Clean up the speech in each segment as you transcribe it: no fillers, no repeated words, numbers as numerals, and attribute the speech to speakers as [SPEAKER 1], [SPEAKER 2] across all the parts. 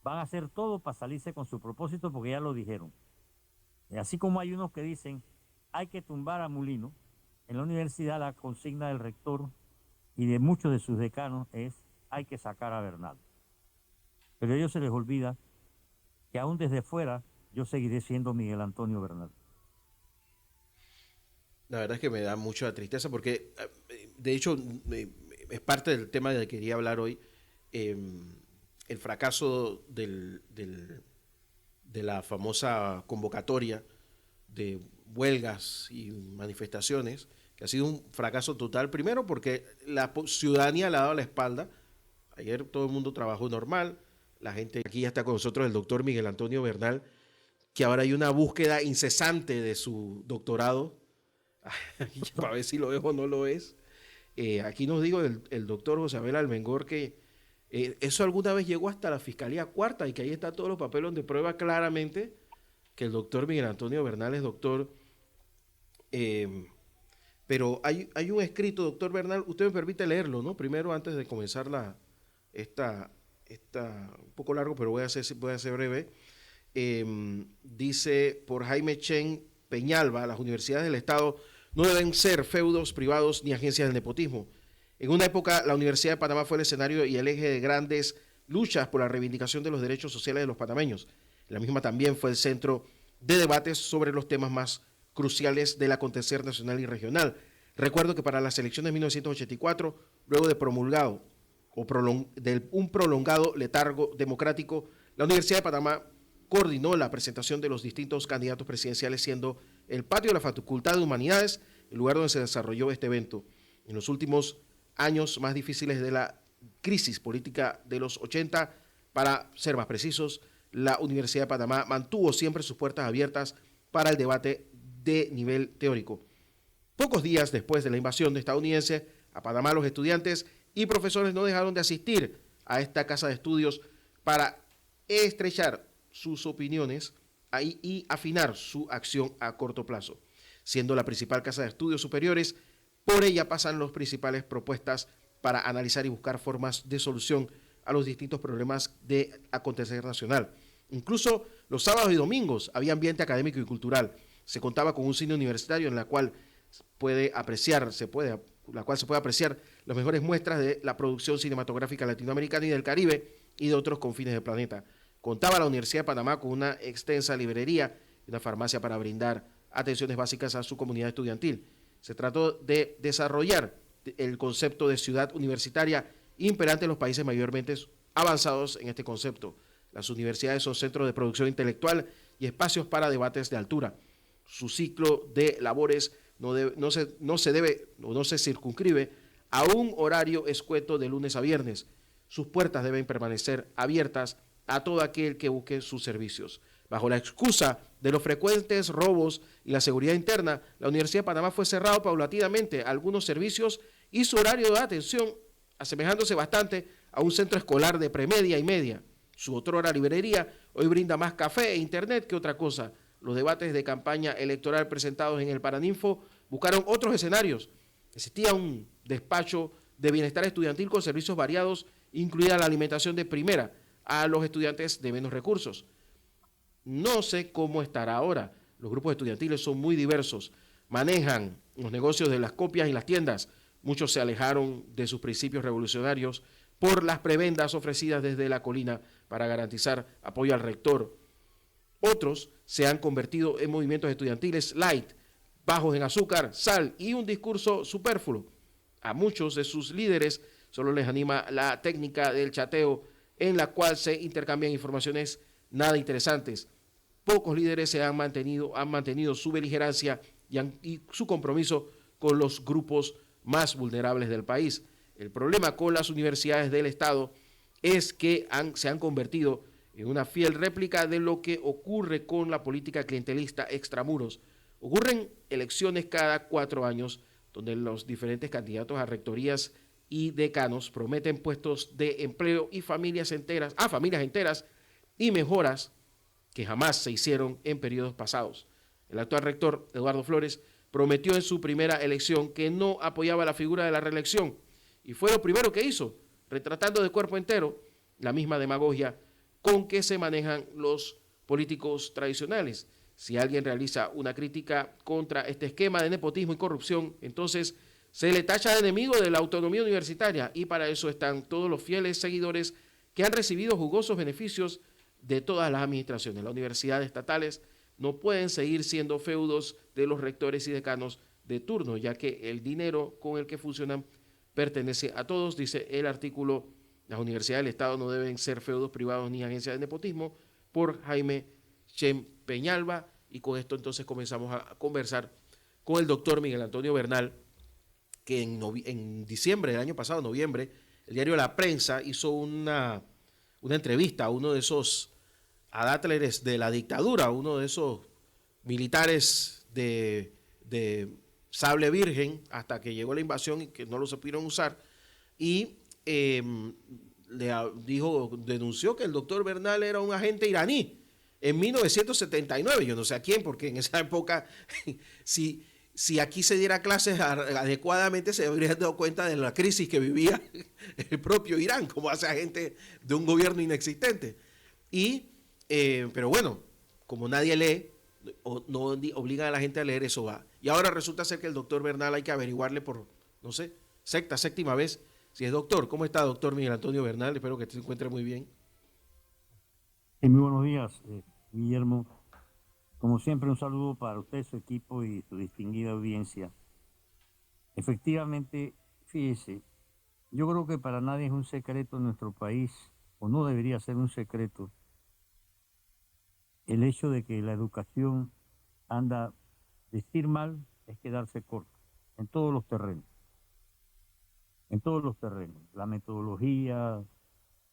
[SPEAKER 1] van a hacer todo para salirse con su propósito porque ya lo dijeron. Así como hay unos que dicen, hay que tumbar a Mulino, en la universidad la consigna del rector y de muchos de sus decanos es, hay que sacar a Bernal. Pero a ellos se les olvida que aún desde fuera yo seguiré siendo Miguel Antonio Bernal.
[SPEAKER 2] La verdad es que me da mucha tristeza porque, de hecho, es parte del tema del que quería hablar hoy. eh, el fracaso de la famosa convocatoria de huelgas y manifestaciones, que ha sido un fracaso total, primero porque la ciudadanía le ha dado la espalda. Ayer todo el mundo trabajó normal, la gente, aquí ya está con nosotros el doctor Miguel Antonio Bernal, que ahora hay una búsqueda incesante de su doctorado, para ver si lo es o no lo es. Aquí nos dijo el doctor José Abel Almengor que eso alguna vez llegó hasta la Fiscalía Cuarta y que ahí están todos los papeles donde prueba claramente que el doctor Miguel Antonio Bernal es doctor. eh, pero hay un escrito, doctor Bernal, usted me permite leerlo, ¿no? Primero, antes de comenzar esta, un poco largo, pero voy a ser breve. Dice por Jaime Chen Peñalba, las universidades del Estado no deben ser feudos privados ni agencias del nepotismo. En una época, la Universidad de Panamá fue el escenario y el eje de grandes luchas por la reivindicación de los derechos sociales de los panameños. La misma también fue el centro de debates sobre los temas más cruciales del acontecer nacional y regional. Recuerdo que para las elecciones de 1984, luego de promulgado de un prolongado letargo democrático, la Universidad de Panamá coordinó la presentación de los distintos candidatos presidenciales, siendo el patio de la Facultad de Humanidades el lugar donde se desarrolló este evento. En los últimos años más difíciles de la crisis política de los 80, para ser más precisos, la Universidad de Panamá mantuvo siempre sus puertas abiertas para el debate de nivel teórico. Pocos días después de la invasión estadounidense a Panamá, los estudiantes y profesores no dejaron de asistir a esta casa de estudios para estrechar sus opiniones y afinar su acción a corto plazo. Siendo la principal casa de estudios superiores, por ella pasan las principales propuestas para analizar y buscar formas de solución a los distintos problemas de acontecer nacional. Incluso los sábados y domingos había ambiente académico y cultural. Se contaba con un cine universitario en la cual se puede apreciar las mejores muestras de la producción cinematográfica latinoamericana y del Caribe y de otros confines del planeta. Contaba la Universidad de Panamá con una extensa librería y una farmacia para brindar atenciones básicas a su comunidad estudiantil. Se trató de desarrollar el concepto de ciudad universitaria imperante en los países mayormente avanzados en este concepto. Las universidades son centros de producción intelectual y espacios para debates de altura. Su ciclo de labores no se circunscribe a un horario escueto de lunes a viernes. Sus puertas deben permanecer abiertas a todo aquel que busque sus servicios. Bajo la excusa de los frecuentes robos y la seguridad interna, la Universidad de Panamá fue cerrado paulatinamente a algunos servicios y su horario de atención asemejándose bastante a un centro escolar de premedia y media. Su otrora librería hoy brinda más café e internet que otra cosa. Los debates de campaña electoral presentados en el Paraninfo buscaron otros escenarios. Existía un despacho de bienestar estudiantil con servicios variados, incluida la alimentación de primera a los estudiantes de menos recursos. No sé cómo estará ahora. Los grupos estudiantiles son muy diversos. Manejan los negocios de las copias y las tiendas. Muchos se alejaron de sus principios revolucionarios por las prebendas ofrecidas desde la colina para garantizar apoyo al rector. Otros se han convertido en movimientos estudiantiles light, bajos en azúcar, sal y un discurso superfluo. A muchos de sus líderes solo les anima la técnica del chateo, en la cual se intercambian informaciones nada interesantes. Pocos líderes han mantenido su beligerancia y su compromiso con los grupos más vulnerables del país. El problema con las universidades del Estado es que se han convertido en una fiel réplica de lo que ocurre con la política clientelista extramuros. Ocurren elecciones cada 4 años, donde los diferentes candidatos a rectorías y decanos prometen puestos de empleo y familias enteras y mejoras que jamás se hicieron en periodos pasados. El actual rector, Eduardo Flores, prometió en su primera elección que no apoyaba la figura de la reelección y fue lo primero que hizo, retratando de cuerpo entero la misma demagogia con que se manejan los políticos tradicionales. Si alguien realiza una crítica contra este esquema de nepotismo y corrupción, entonces se le tacha de enemigo de la autonomía universitaria, y para eso están todos los fieles seguidores que han recibido jugosos beneficios de todas las administraciones. Las universidades estatales no pueden seguir siendo feudos de los rectores y decanos de turno, ya que el dinero con el que funcionan pertenece a todos, dice el artículo. Las universidades del Estado no deben ser feudos privados ni agencias de nepotismo, por Jaime Chen Peñalba. Y con esto entonces comenzamos a conversar con el doctor Miguel Antonio Bernal, que en diciembre del año pasado, noviembre, el diario La Prensa hizo una entrevista a uno de esos adátleres de la dictadura, uno de esos militares de sable virgen, hasta que llegó la invasión y que no lo supieron usar, y denunció que el doctor Bernal era un agente iraní en 1979. Yo no sé a quién, porque en esa época, si aquí se diera clases adecuadamente, se habrían dado cuenta de la crisis que vivía el propio Irán, como hace agente de un gobierno inexistente. Pero bueno, como nadie lee, no obligan a la gente a leer, eso va. Y ahora resulta ser que el doctor Bernal hay que averiguarle por, no sé, séptima vez, si es doctor. ¿Cómo está, doctor Miguel Antonio Bernal? Espero que se encuentre muy bien.
[SPEAKER 1] Muy buenos días, Guillermo. Como siempre, un saludo para usted, su equipo y su distinguida audiencia. Efectivamente, fíjese, yo creo que para nadie es un secreto en nuestro país, o no debería ser un secreto, el hecho de que la educación anda, decir mal es quedarse corto, en todos los terrenos. En todos los terrenos. La metodología,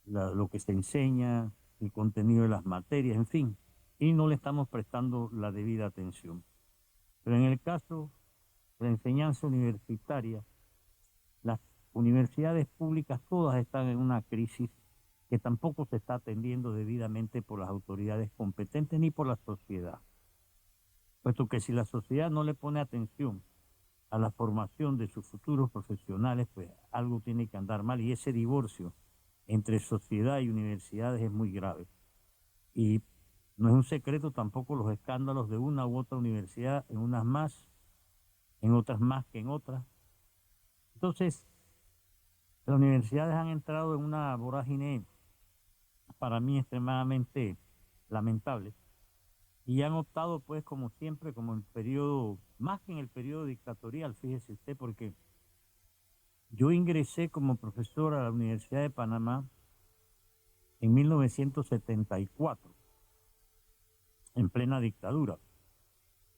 [SPEAKER 1] lo que se enseña, el contenido de las materias, en fin. Y no le estamos prestando la debida atención. Pero en el caso de la enseñanza universitaria, las universidades públicas todas están en una crisis que tampoco se está atendiendo debidamente por las autoridades competentes ni por la sociedad. Puesto que si la sociedad no le pone atención a la formación de sus futuros profesionales, pues algo tiene que andar mal, y ese divorcio entre sociedad y universidades es muy grave. Y no es un secreto tampoco los escándalos de una u otra universidad, en unas más, en otras más que en otras. Entonces, las universidades han entrado en una vorágine para mí extremadamente lamentable, y han optado, pues, como siempre, como en periodo, más que en el periodo dictatorial, fíjese usted, porque yo ingresé como profesor a la Universidad de Panamá en 1974, en plena dictadura.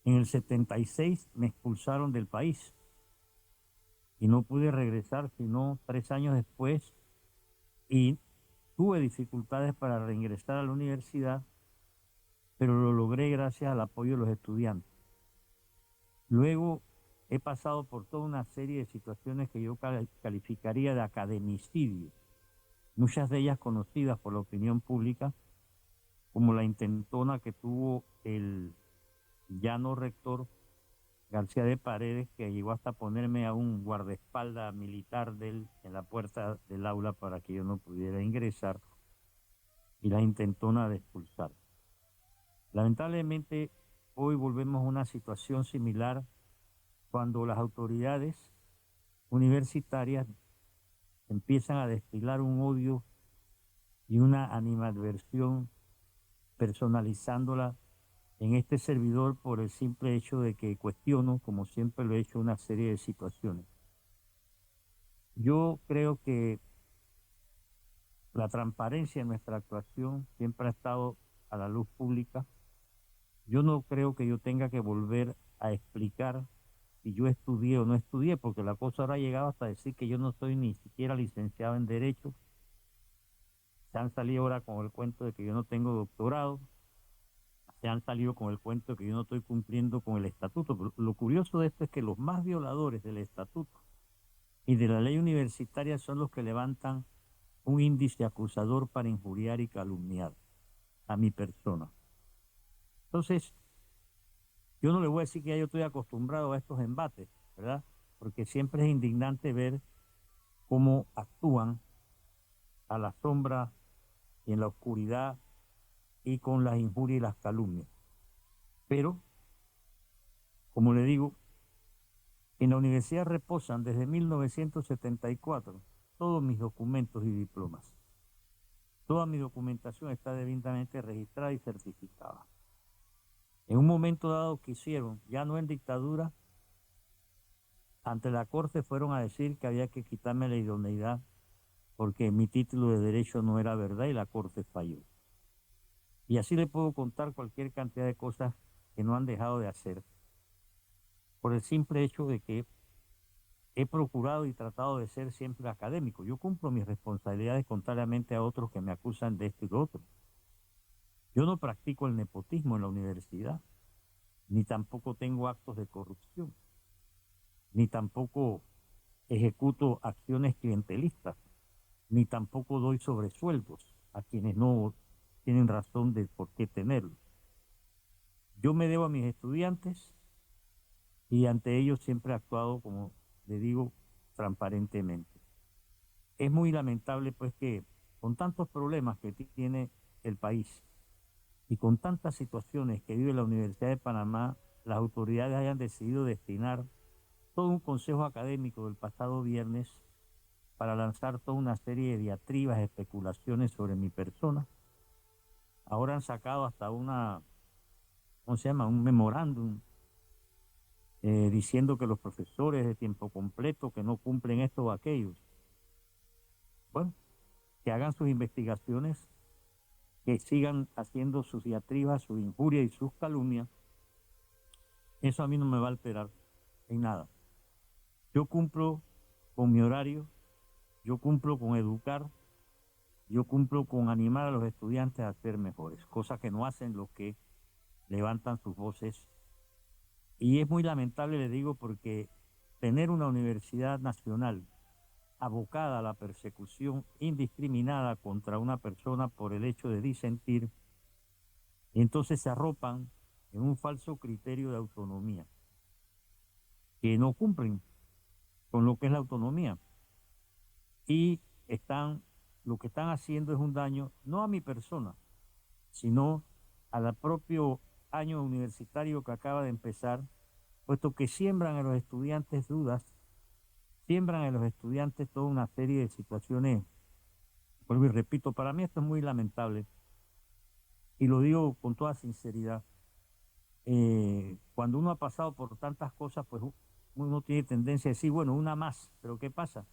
[SPEAKER 1] En el 76 me expulsaron del país y no pude regresar sino 3 años después, y tuve dificultades para reingresar a la universidad, pero lo logré gracias al apoyo de los estudiantes. Luego he pasado por toda una serie de situaciones que yo calificaría de academicidio, muchas de ellas conocidas por la opinión pública, como la intentona que tuvo el ya no rector García de Paredes, que llegó hasta ponerme a un guardaespaldas militar de él en la puerta del aula para que yo no pudiera ingresar, y la intentona de expulsar. Lamentablemente, hoy volvemos a una situación similar cuando las autoridades universitarias empiezan a destilar un odio y una animadversión, personalizándola en este servidor por el simple hecho de que cuestiono, como siempre lo he hecho, una serie de situaciones. Yo creo que la transparencia en nuestra actuación siempre ha estado a la luz pública. Yo no creo que yo tenga que volver a explicar si yo estudié o no estudié, porque la cosa ahora ha llegado hasta decir que yo no soy ni siquiera licenciado en Derecho. Se han salido ahora con el cuento de que yo no tengo doctorado. Se han salido con el cuento de que yo no estoy cumpliendo con el estatuto. Pero lo curioso de esto es que los más violadores del estatuto y de la ley universitaria son los que levantan un índice acusador para injuriar y calumniar a mi persona. Entonces, yo no le voy a decir que ya yo estoy acostumbrado a estos embates, ¿verdad? Porque siempre es indignante ver cómo actúan a la sombra y en la oscuridad y con las injurias y las calumnias. Pero, como le digo, en la universidad reposan desde 1974 todos mis documentos y diplomas. Toda mi documentación está debidamente registrada y certificada. En un momento dado que hicieron, ya no en dictadura, ante la corte fueron a decir que había que quitarme la idoneidad porque mi título de derecho no era verdad y la corte falló. Y así le puedo contar cualquier cantidad de cosas que no han dejado de hacer por el simple hecho de que he procurado y tratado de ser siempre académico. Yo cumplo mis responsabilidades contrariamente a otros que me acusan de esto y de otro. Yo no practico el nepotismo en la universidad, ni tampoco tengo actos de corrupción, ni tampoco ejecuto acciones clientelistas, ni tampoco doy sobresueldos a quienes no tienen razón de por qué tenerlo. Yo me debo a mis estudiantes y ante ellos siempre he actuado, como le digo, transparentemente. Es muy lamentable pues que con tantos problemas que tiene el país y con tantas situaciones que vive la Universidad de Panamá, las autoridades hayan decidido destinar todo un consejo académico del pasado viernes para lanzar toda una serie de diatribas, especulaciones sobre mi persona. Ahora han sacado hasta ¿cómo se llama? Un memorándum diciendo que los profesores de tiempo completo que no cumplen esto o aquello. Bueno, que hagan sus investigaciones, que sigan haciendo sus diatribas, sus injurias y sus calumnias. Eso a mí no me va a alterar en nada. Yo cumplo con mi horario, yo cumplo con educar, yo cumplo con animar a los estudiantes a ser mejores, cosa que no hacen los que levantan sus voces. Y es muy lamentable, le digo, porque tener una universidad nacional abocada a la persecución indiscriminada contra una persona por el hecho de disentir, y entonces se arropan en un falso criterio de autonomía, que no cumplen con lo que es la autonomía. Y lo que están haciendo es un daño no a mi persona, sino al propio año universitario que acaba de empezar, puesto que siembran en los estudiantes dudas, siembran en los estudiantes toda una serie de situaciones. Vuelvo y repito, para mí esto es muy lamentable y lo digo con toda sinceridad. Cuando uno ha pasado por tantas cosas, pues uno tiene tendencia a decir, bueno, una más, pero ¿qué pasa?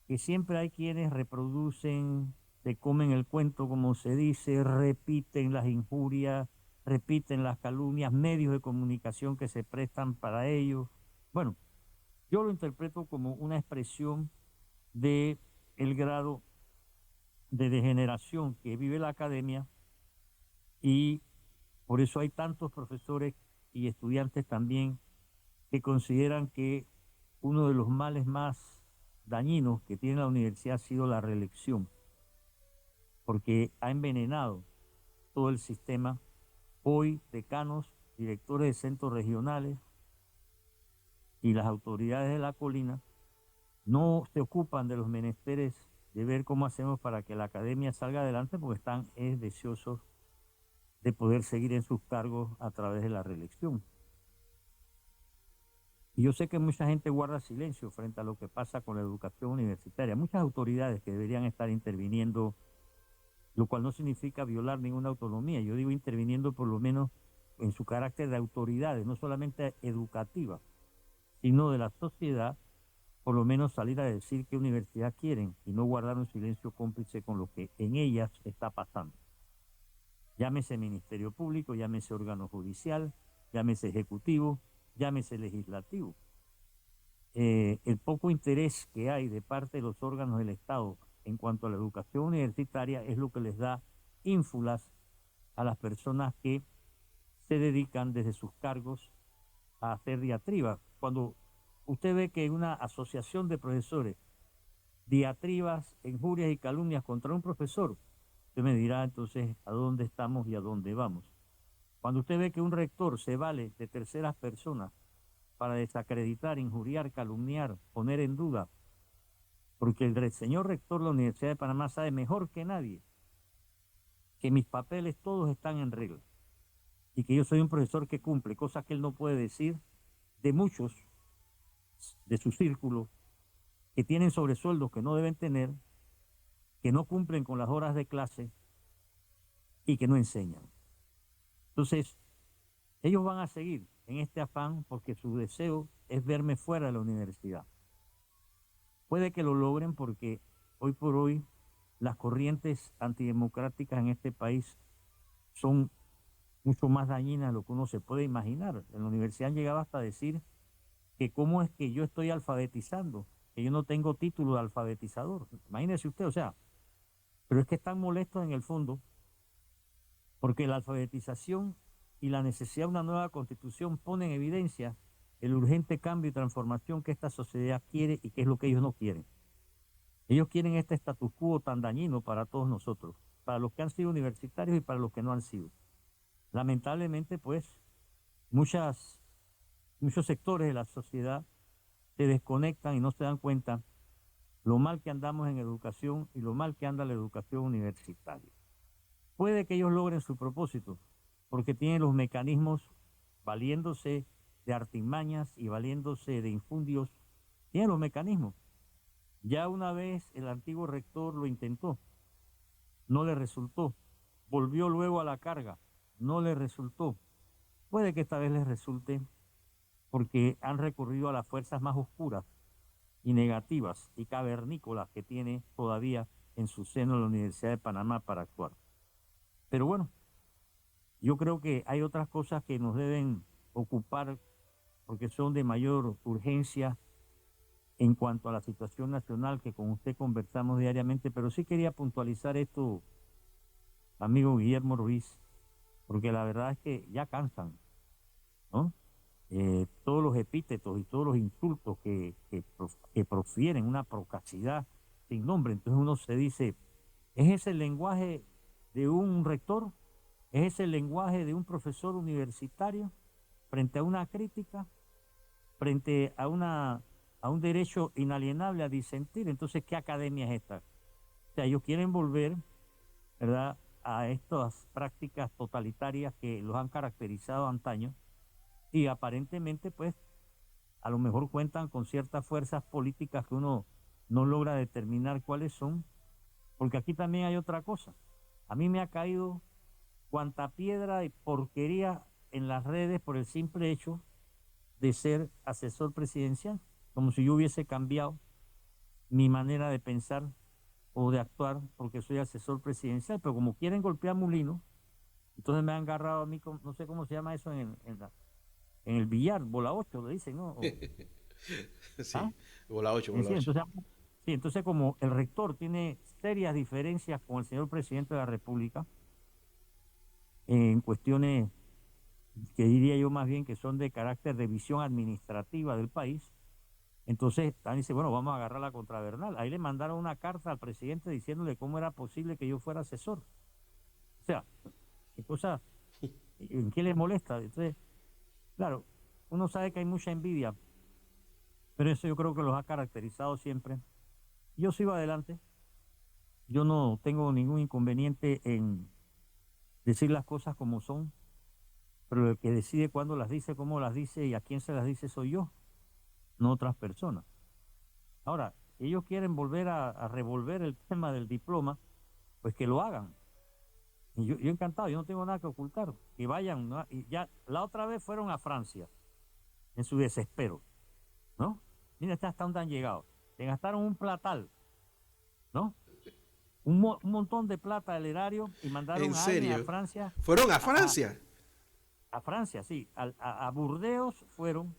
[SPEAKER 1] Que siempre hay quienes reproducen, se comen el cuento, como se dice, repiten las injurias, repiten las calumnias, medios de comunicación que se prestan para ello. Bueno, yo lo interpreto como una expresión de el grado de degeneración que vive la academia y por eso hay tantos profesores y estudiantes también que consideran que uno de los males más dañinos que tiene la universidad ha sido la reelección, porque ha envenenado todo el sistema. Hoy decanos, directores de centros regionales y las autoridades de la colina no se ocupan de los menesteres de ver cómo hacemos para que la academia salga adelante, porque están deseosos de poder seguir en sus cargos a través de la reelección. Y yo sé que mucha gente guarda silencio frente a lo que pasa con la educación universitaria. Muchas autoridades que deberían estar interviniendo, lo cual no significa violar ninguna autonomía. Yo digo interviniendo por lo menos en su carácter de autoridades, no solamente educativas, sino de la sociedad, por lo menos salir a decir qué universidad quieren y no guardar un silencio cómplice con lo que en ellas está pasando. Llámese Ministerio Público, llámese órgano judicial, llámese ejecutivo, llámese legislativo. El poco interés que hay de parte de los órganos del Estado en cuanto a la educación universitaria es lo que les da ínfulas a las personas que se dedican desde sus cargos a hacer diatribas. Cuando usted ve que una asociación de profesores diatribas, injurias y calumnias contra un profesor, usted me dirá entonces a dónde estamos y a dónde vamos. Cuando usted ve que un rector se vale de terceras personas para desacreditar, injuriar, calumniar, poner en duda, porque el señor rector de la Universidad de Panamá sabe mejor que nadie que mis papeles todos están en regla y que yo soy un profesor que cumple, cosas que él no puede decir de muchos de su círculo que tienen sobresueldos que no deben tener, que no cumplen con las horas de clase y que no enseñan. Entonces, ellos van a seguir en este afán porque su deseo es verme fuera de la universidad. Puede que lo logren porque hoy por hoy las corrientes antidemocráticas en este país son mucho más dañinas de lo que uno se puede imaginar. En la universidad han llegado hasta decir que cómo es que yo estoy alfabetizando, que yo no tengo título de alfabetizador. Imagínese usted, o sea, pero es que están molestos en el fondo porque la alfabetización y la necesidad de una nueva constitución pone en evidencia el urgente cambio y transformación que esta sociedad quiere y que es lo que ellos no quieren. Ellos quieren este status quo tan dañino para todos nosotros, para los que han sido universitarios y para los que no han sido. Lamentablemente, pues, muchos sectores de la sociedad se desconectan y no se dan cuenta lo mal que andamos en educación y lo mal que anda la educación universitaria. Puede que ellos logren su propósito, porque tienen los mecanismos valiéndose de artimañas y valiéndose de infundios, tienen los mecanismos. Ya una vez el antiguo rector lo intentó, no le resultó, volvió luego a la carga, no le resultó. Puede que esta vez les resulte porque han recurrido a las fuerzas más oscuras y negativas y cavernícolas que tiene todavía en su seno la Universidad de Panamá para actuar. Pero bueno, yo creo que hay otras cosas que nos deben ocupar porque son de mayor urgencia en cuanto a la situación nacional que con usted conversamos diariamente, pero sí quería puntualizar esto, amigo Guillermo Ruiz, porque la verdad es que ya cansan, ¿no? Todos los epítetos y todos los insultos que profieren una procacidad sin nombre. Entonces uno se dice, ¿es ese el lenguaje de un rector? ¿Es ese el lenguaje de un profesor universitario frente a una crítica, frente a un derecho inalienable a disentir? Entonces, ¿qué academia es esta? O sea, ellos quieren volver, ¿verdad?, a estas prácticas totalitarias que los han caracterizado antaño y aparentemente, pues, a lo mejor cuentan con ciertas fuerzas políticas que uno no logra determinar cuáles son, porque aquí también hay otra cosa. A mí me ha caído cuanta piedra y porquería en las redes por el simple hecho de ser asesor presidencial, como si yo hubiese cambiado mi manera de pensar o de actuar porque soy asesor presidencial, pero como quieren golpear Mulino, entonces me han agarrado a mí, no sé cómo se llama eso en el billar, bola 8 le dicen, ¿no? ¿Ah?
[SPEAKER 2] Sí, bola 8, bola
[SPEAKER 1] Sí,
[SPEAKER 2] 8.
[SPEAKER 1] entonces como el rector tiene serias diferencias con el señor presidente de la República en cuestiones que diría yo más bien que son de carácter de visión administrativa del país, entonces también dice, bueno, vamos a agarrar contra Bernal. Ahí le mandaron una carta al presidente diciéndole cómo era posible que yo fuera asesor. O sea, qué cosa, ¿en qué le molesta? Entonces, claro, uno sabe que hay mucha envidia, pero eso yo creo que los ha caracterizado siempre. Yo sigo adelante, yo no tengo ningún inconveniente en decir las cosas como son, pero el que decide cuándo las dice, cómo las dice y a quién se las dice soy yo, no otras personas. Ahora, ellos quieren volver a revolver el tema del diploma, pues que lo hagan. Y yo encantado, yo no tengo nada que ocultar, que vayan, ¿no? Y ya la otra vez fueron a Francia, en su desespero, ¿no? Mira, hasta dónde han llegado. Se gastaron un platal, ¿no? Un montón de plata del erario y
[SPEAKER 2] ¿En
[SPEAKER 1] mandaron a alguien a
[SPEAKER 2] serio?
[SPEAKER 1] Francia.
[SPEAKER 2] ¿Fueron a Francia?
[SPEAKER 1] A Francia, sí. A Burdeos fueron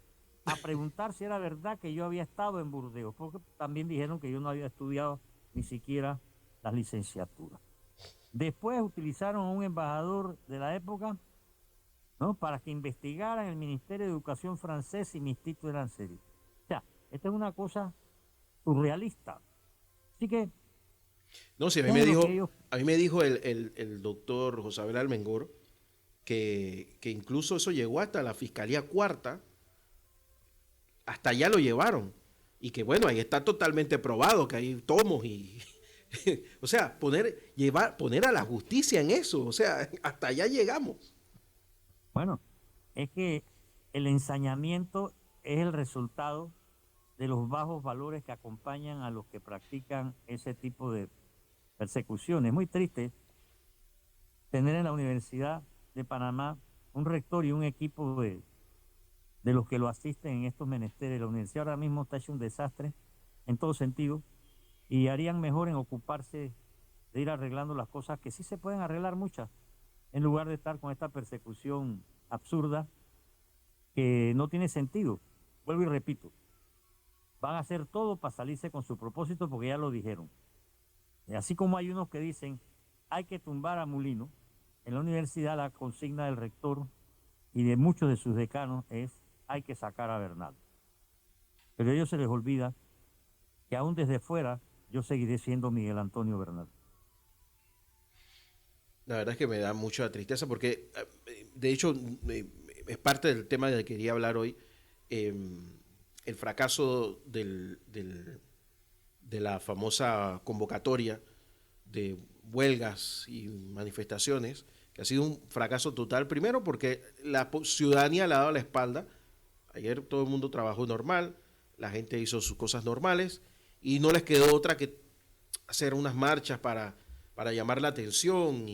[SPEAKER 1] a preguntar si era verdad que yo había estado en Burdeos, porque también dijeron que yo no había estudiado ni siquiera las licenciaturas. Después utilizaron a un embajador de la época, ¿no?, para que investigara en el Ministerio de Educación francés si mis títulos eran serios. O sea, esta es una cosa surrealista. Así que
[SPEAKER 2] No, sí, a mí me dijo el doctor José Abel Almengor que incluso eso llegó hasta la Fiscalía Cuarta, hasta allá lo llevaron. Y que bueno, ahí está totalmente probado que hay tomos y O sea, poner a la justicia en eso, o sea, hasta allá llegamos.
[SPEAKER 1] Bueno, es que el ensañamiento es el resultado de los bajos valores que acompañan a los que practican ese tipo de persecuciones. Es muy triste tener en la Universidad de Panamá un rector y un equipo de los que lo asisten en estos menesteres. La universidad ahora mismo está hecho un desastre en todo sentido y harían mejor en ocuparse de ir arreglando las cosas que sí se pueden arreglar muchas, en lugar de estar con esta persecución absurda que no tiene sentido. Vuelvo y repito, van a hacer todo para salirse con su propósito porque ya lo dijeron. Y así como hay unos que dicen, hay que tumbar a Mulino, en la universidad la consigna del rector y de muchos de sus decanos es, hay que sacar a Bernal. Pero a ellos se les olvida que aún desde fuera yo seguiré siendo Miguel Antonio Bernal.
[SPEAKER 2] La verdad es que me da mucha tristeza porque, de hecho, es parte del tema del que quería hablar hoy, eh, el fracaso de la famosa convocatoria de huelgas y manifestaciones, que ha sido un fracaso total, primero porque la ciudadanía le ha dado la espalda. Ayer todo el mundo trabajó normal, la gente hizo sus cosas normales y no les quedó otra que hacer unas marchas para llamar la atención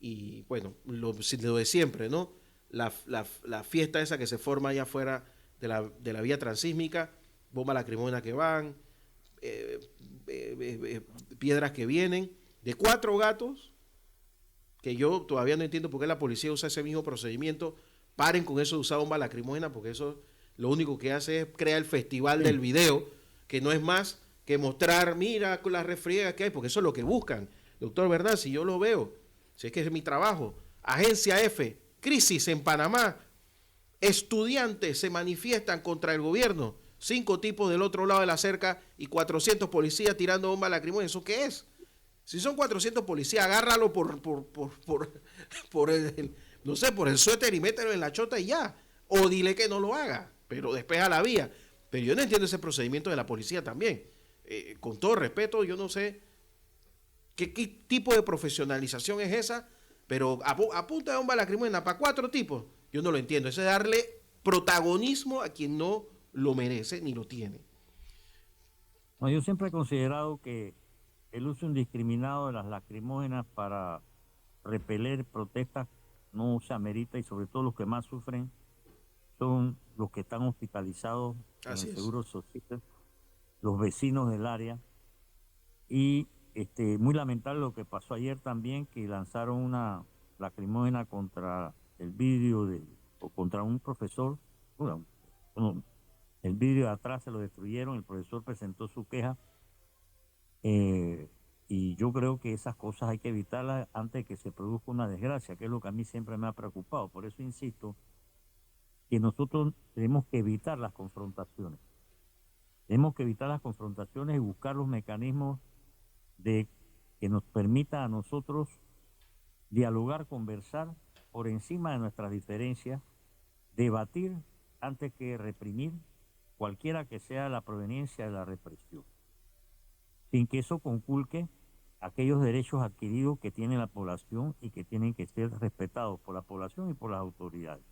[SPEAKER 2] y bueno, lo de siempre, ¿no? La fiesta esa que se forma allá afuera de la vía transísmica, bombas lacrimógenas que van, eh, piedras que vienen, de 4 gatos, que yo todavía no entiendo por qué la policía usa ese mismo procedimiento. Paren con eso de usar bombas lacrimógenas, porque eso lo único que hace es crear el festival del video, que no es más que mostrar, mira la refriega que hay, porque eso es lo que buscan. Doctor Bernal, si yo lo veo, si es que es mi trabajo. Agencia F, crisis en Panamá. Estudiantes se manifiestan contra el gobierno. 5 tipos del otro lado de la cerca y 400 policías tirando bombas lacrimógenas. ¿Eso qué es? Si son 400 policías, agárralo por no sé, por el suéter y mételo en la chota y ya. O dile que no lo haga, pero despeja la vía. Pero yo no entiendo ese procedimiento de la policía también. Con todo respeto, yo no sé qué tipo de profesionalización es esa, pero a punta de bomba lacrimógena para 4 tipos, yo no lo entiendo. Eso es darle protagonismo a quien no lo merece ni lo tiene.
[SPEAKER 1] No, yo siempre he considerado que el uso indiscriminado de las lacrimógenas para repeler protestas no se amerita y sobre todo los que más sufren son los que están hospitalizados en el
[SPEAKER 2] Así es.
[SPEAKER 1] Seguro Social, los vecinos del área y muy lamentable lo que pasó ayer también, que lanzaron una lacrimógena contra el vidrio o contra un profesor. Bueno, el vidrio de atrás se lo destruyeron, el profesor presentó su queja. Y yo creo que esas cosas hay que evitarlas antes de que se produzca una desgracia, que es lo que a mí siempre me ha preocupado. Por eso insisto que nosotros tenemos que evitar las confrontaciones. Tenemos que evitar las confrontaciones y buscar los mecanismos de que nos permita a nosotros dialogar, conversar por encima de nuestras diferencias, debatir antes que reprimir, cualquiera que sea la proveniencia de la represión, sin que eso conculque aquellos derechos adquiridos que tiene la población y que tienen que ser respetados por la población y por las autoridades.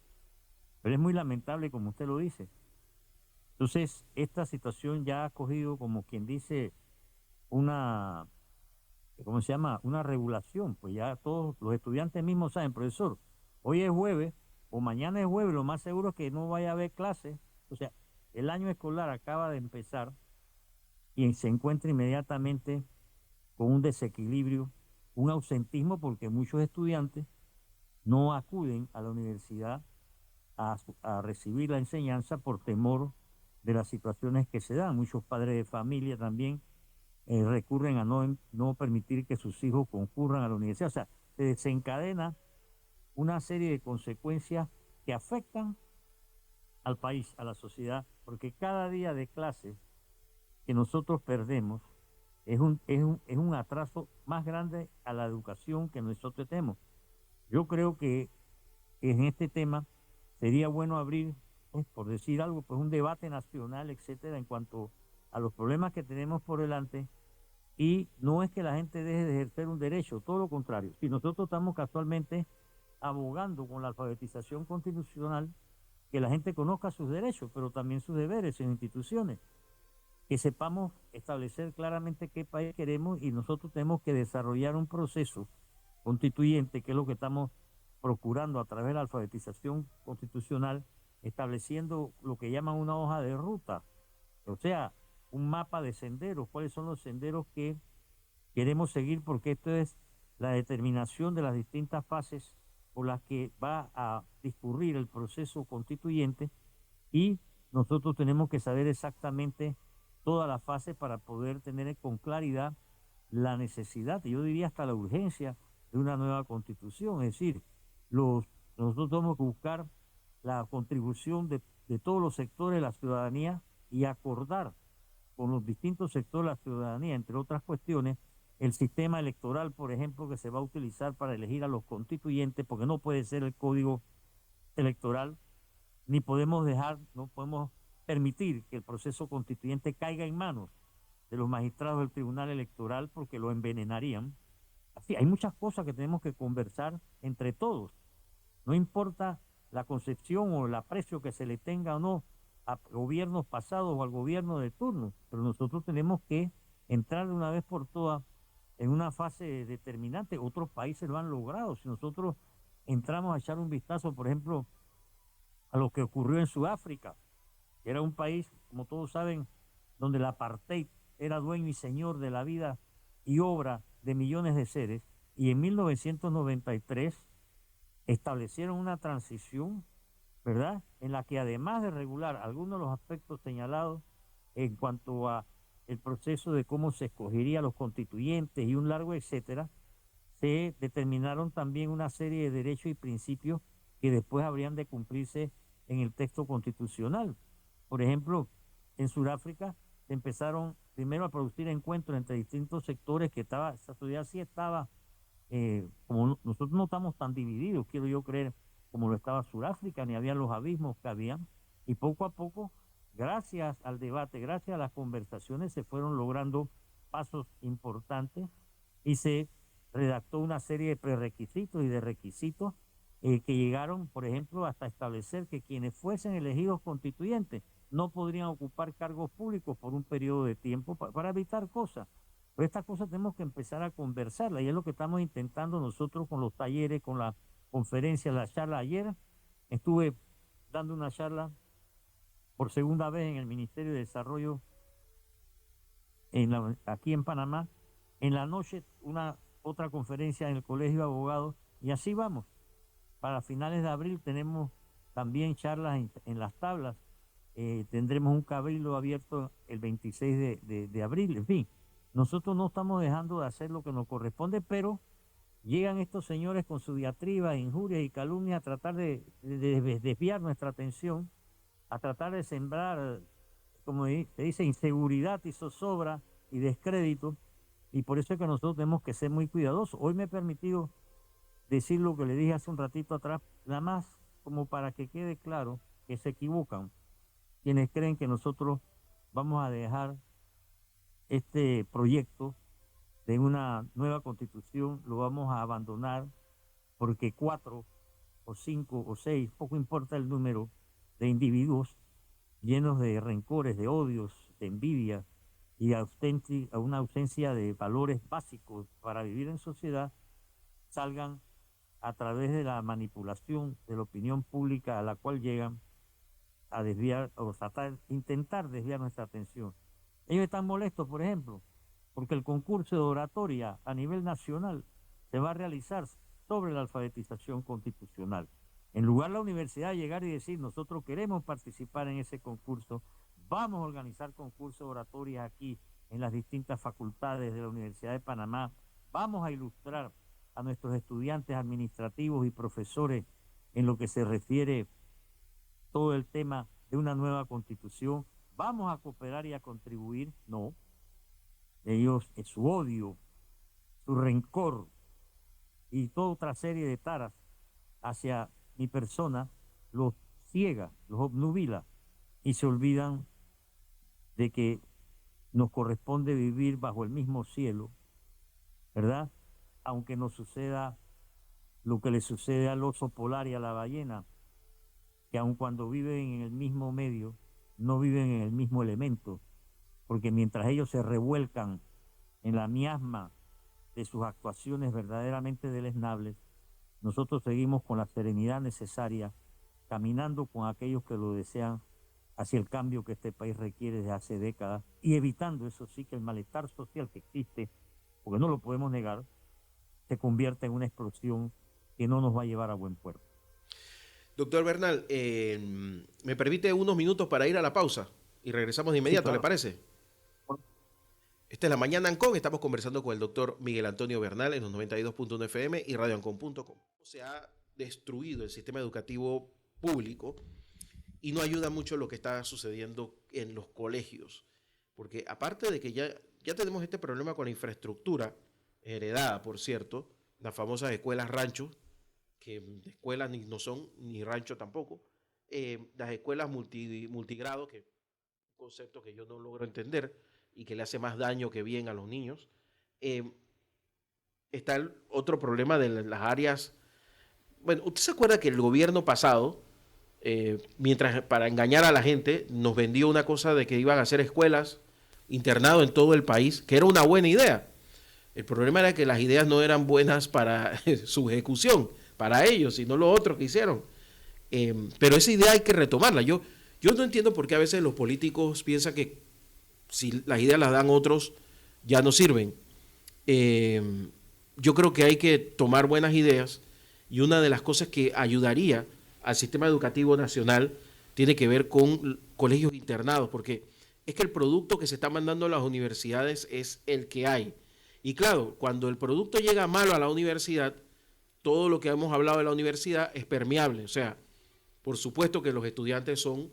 [SPEAKER 1] Pero es muy lamentable, como usted lo dice. Entonces, esta situación ya ha cogido, como quien dice, una, ¿cómo se llama? Una regulación. Pues ya todos los estudiantes mismos saben, profesor, hoy es jueves o mañana es jueves, lo más seguro es que no vaya a haber clases. O sea, el año escolar acaba de empezar y se encuentra inmediatamente con un desequilibrio, un ausentismo, porque muchos estudiantes no acuden a la universidad a recibir la enseñanza por temor de las situaciones que se dan. Muchos padres de familia también recurren a no permitir que sus hijos concurran a la universidad. O sea, se desencadena una serie de consecuencias que afectan al país, a la sociedad, porque cada día de clase que nosotros perdemos es un atraso más grande a la educación que nosotros tenemos. Yo creo que en este tema sería bueno abrir, pues, por decir algo, pues un debate nacional, etcétera, en cuanto a los problemas que tenemos por delante y no es que la gente deje de ejercer un derecho, todo lo contrario. Si nosotros estamos casualmente abogando con la alfabetización constitucional, que la gente conozca sus derechos, pero también sus deberes en instituciones, que sepamos establecer claramente qué país queremos y nosotros tenemos que desarrollar un proceso constituyente, que es lo que estamos procurando a través de la alfabetización constitucional, estableciendo lo que llaman una hoja de ruta, o sea, un mapa de senderos, cuáles son los senderos que queremos seguir, porque esto es la determinación de las distintas fases por las que va a discurrir el proceso constituyente y nosotros tenemos que saber exactamente todas las fases para poder tener con claridad la necesidad, y yo diría hasta la urgencia de una nueva constitución. Es decir, nosotros tenemos que buscar la contribución de todos los sectores de la ciudadanía y acordar con los distintos sectores de la ciudadanía, entre otras cuestiones, el sistema electoral, por ejemplo, que se va a utilizar para elegir a los constituyentes, porque no puede ser el código electoral, ni podemos no podemos permitir que el proceso constituyente caiga en manos de los magistrados del Tribunal Electoral porque lo envenenarían. Así, hay muchas cosas que tenemos que conversar entre todos. No importa la concepción o el aprecio que se le tenga o no a gobiernos pasados o al gobierno de turno, pero nosotros tenemos que entrar de una vez por todas en una fase determinante. Otros países lo han logrado. Si nosotros entramos a echar un vistazo, por ejemplo, a lo que ocurrió en Sudáfrica, que era un país, como todos saben, donde el apartheid era dueño y señor de la vida y obra de millones de seres, y en 1993 establecieron una transición, ¿verdad?, en la que además de regular algunos de los aspectos señalados en cuanto a el proceso de cómo se escogería los constituyentes y un largo etcétera, se determinaron también una serie de derechos y principios que después habrían de cumplirse en el texto constitucional. Por ejemplo, en Sudáfrica se empezaron primero a producir encuentros entre distintos sectores, que esa sociedad sí estaba, como nosotros no estamos tan divididos, quiero yo creer, como lo estaba Sudáfrica, ni había los abismos que habían, y poco a poco, gracias al debate, gracias a las conversaciones, se fueron logrando pasos importantes y se redactó una serie de prerequisitos y de requisitos que llegaron, por ejemplo, hasta establecer que quienes fuesen elegidos constituyentes no podrían ocupar cargos públicos por un periodo de tiempo para evitar cosas. Pero estas cosas tenemos que empezar a conversarlas y es lo que estamos intentando nosotros con los talleres, con la conferencia, la charla. Ayer estuve dando una charla por segunda vez en el Ministerio de Desarrollo aquí en Panamá. En la noche otra conferencia en el Colegio de Abogados y así vamos. Para finales de abril tenemos también charlas en las tablas. Tendremos un cabildo abierto el 26 de abril. En fin, nosotros no estamos dejando de hacer lo que nos corresponde, pero llegan estos señores con su diatriba, injurias y calumnias a tratar de desviar nuestra atención, a tratar de sembrar, como se dice, inseguridad y zozobra y descrédito, y por eso es que nosotros tenemos que ser muy cuidadosos. Hoy me he permitido decir lo que le dije hace un ratito atrás, nada más como para que quede claro que se equivocan quienes creen que nosotros vamos a dejar este proyecto de una nueva constitución, lo vamos a abandonar porque 4 o 5 o 6, poco importa el número de individuos llenos de rencores, de odios, de envidia y a una ausencia de valores básicos para vivir en sociedad, salgan a través de la manipulación de la opinión pública a la cual llegan a desviar o intentar desviar nuestra atención. Ellos están molestos, por ejemplo, porque el concurso de oratoria a nivel nacional se va a realizar sobre la alfabetización constitucional. En lugar de la universidad llegar y decir, nosotros queremos participar en ese concurso, vamos a organizar concursos de oratoria aquí en las distintas facultades de la Universidad de Panamá, vamos a ilustrar a nuestros estudiantes administrativos y profesores en lo que se refiere todo el tema de una nueva constitución, vamos a cooperar y a contribuir. No, ellos, su odio, su rencor y toda otra serie de taras hacia mi persona los ciega, los obnubila y se olvidan de que nos corresponde vivir bajo el mismo cielo, ¿verdad? Aunque nos suceda lo que le sucede al oso polar y a la ballena, que aun cuando viven en el mismo medio, no viven en el mismo elemento, porque mientras ellos se revuelcan en la miasma de sus actuaciones verdaderamente deleznables, nosotros seguimos con la serenidad necesaria, caminando con aquellos que lo desean hacia el cambio que este país requiere desde hace décadas y evitando, eso sí, que el malestar social que existe, porque no lo podemos negar, se convierta en una explosión que no nos va a llevar a buen puerto.
[SPEAKER 2] Doctor Bernal, ¿me permite unos minutos para ir a la pausa? Y regresamos de
[SPEAKER 1] Sí,
[SPEAKER 2] inmediato, ¿le
[SPEAKER 1] claro.
[SPEAKER 2] parece? Esta es La Mañana Ancon, estamos conversando con el doctor Miguel Antonio Bernal en los 92.1 FM y radioancon.com. Se ha destruido el sistema educativo público y no ayuda mucho lo que está sucediendo en los colegios, porque aparte de que ya tenemos este problema con la infraestructura, heredada, por cierto, las famosas escuelas ranchos, que de escuelas ni no son, ni rancho tampoco, las escuelas multigrado, que es un concepto que yo no logro entender y que le hace más daño que bien a los niños. Eh, Está el otro problema de las áreas. Bueno, ¿usted se acuerda que el gobierno pasado, mientras para engañar a la gente, nos vendió una cosa de que iban a hacer escuelas, internado en todo el país, que era una buena idea? El problema era que las ideas no eran buenas para su ejecución, para ellos, sino lo otro que hicieron. Pero esa idea hay que retomarla. Yo no entiendo por qué a veces los políticos piensan que si las ideas las dan otros, ya no sirven. Eh, yo creo que hay que tomar buenas ideas y una de las cosas que ayudaría al sistema educativo nacional tiene que ver con colegios internados, porque es que el producto que se está mandando a las universidades es el que hay. Y claro, cuando el producto llega malo a la universidad, todo lo que hemos hablado de la universidad es permeable. O sea, por supuesto que los estudiantes son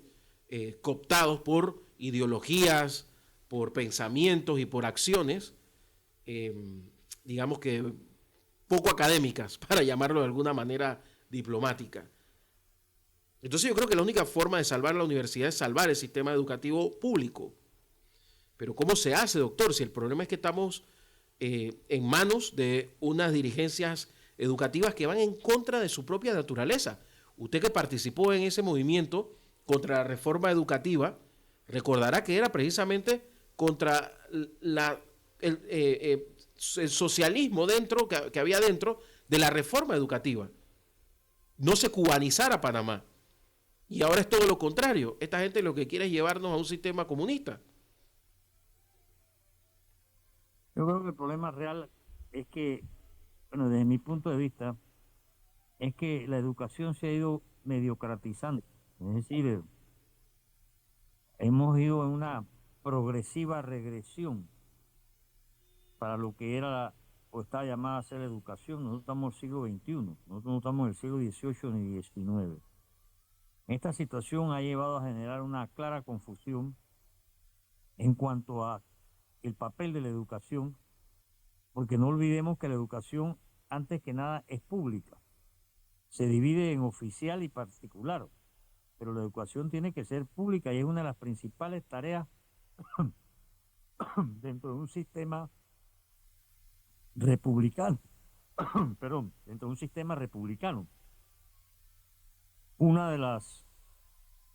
[SPEAKER 2] cooptados por ideologías, por pensamientos y por acciones, eh, digamos que poco académicas, para llamarlo de alguna manera diplomática. Entonces yo creo que la única forma de salvar la universidad es salvar el sistema educativo público. Pero ¿cómo se hace, doctor? Si el problema es que estamos en manos de unas dirigencias educativas que van en contra de su propia naturaleza. Usted que participó en ese movimiento contra la reforma educativa, recordará que era precisamente contra el socialismo dentro que había dentro de la reforma educativa. No se cubanizara Panamá. Y ahora es todo lo contrario. Esta gente lo que quiere es llevarnos a un sistema comunista.
[SPEAKER 1] Yo creo que el problema real es que, bueno, desde mi punto de vista, es que la educación se ha ido mediocratizando. Es decir, hemos ido en una progresiva regresión para lo que era o está llamada a ser educación. Nosotros estamos en el siglo XXI, nosotros no estamos en el siglo XVIII ni XIX. Esta situación ha llevado a generar una clara confusión en cuanto a el papel de la educación, porque no olvidemos que la educación, antes que nada, es pública. Se divide en oficial y particular, pero la educación tiene que ser pública y es una de las principales tareas dentro de un sistema republicano, perdón, dentro de un sistema republicano. Una de las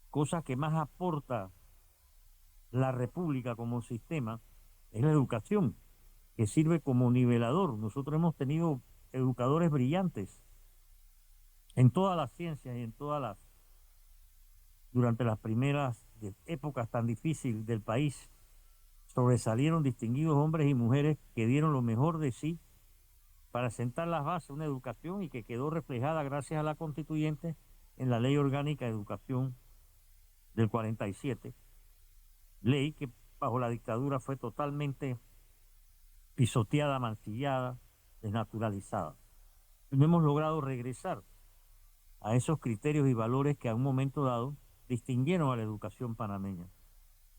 [SPEAKER 1] cosas que más aporta la república como sistema es la educación, que sirve como nivelador. Nosotros hemos tenido educadores brillantes en todas las ciencias y en durante las primeras épocas tan difíciles del país, sobresalieron distinguidos hombres y mujeres que dieron lo mejor de sí para sentar las bases de una educación y que quedó reflejada gracias a la constituyente en la Ley Orgánica de Educación del 47, ley que bajo la dictadura fue totalmente pisoteada, mancillada, desnaturalizada. No hemos logrado regresar a esos criterios y valores que a un momento dado distinguieron a la educación panameña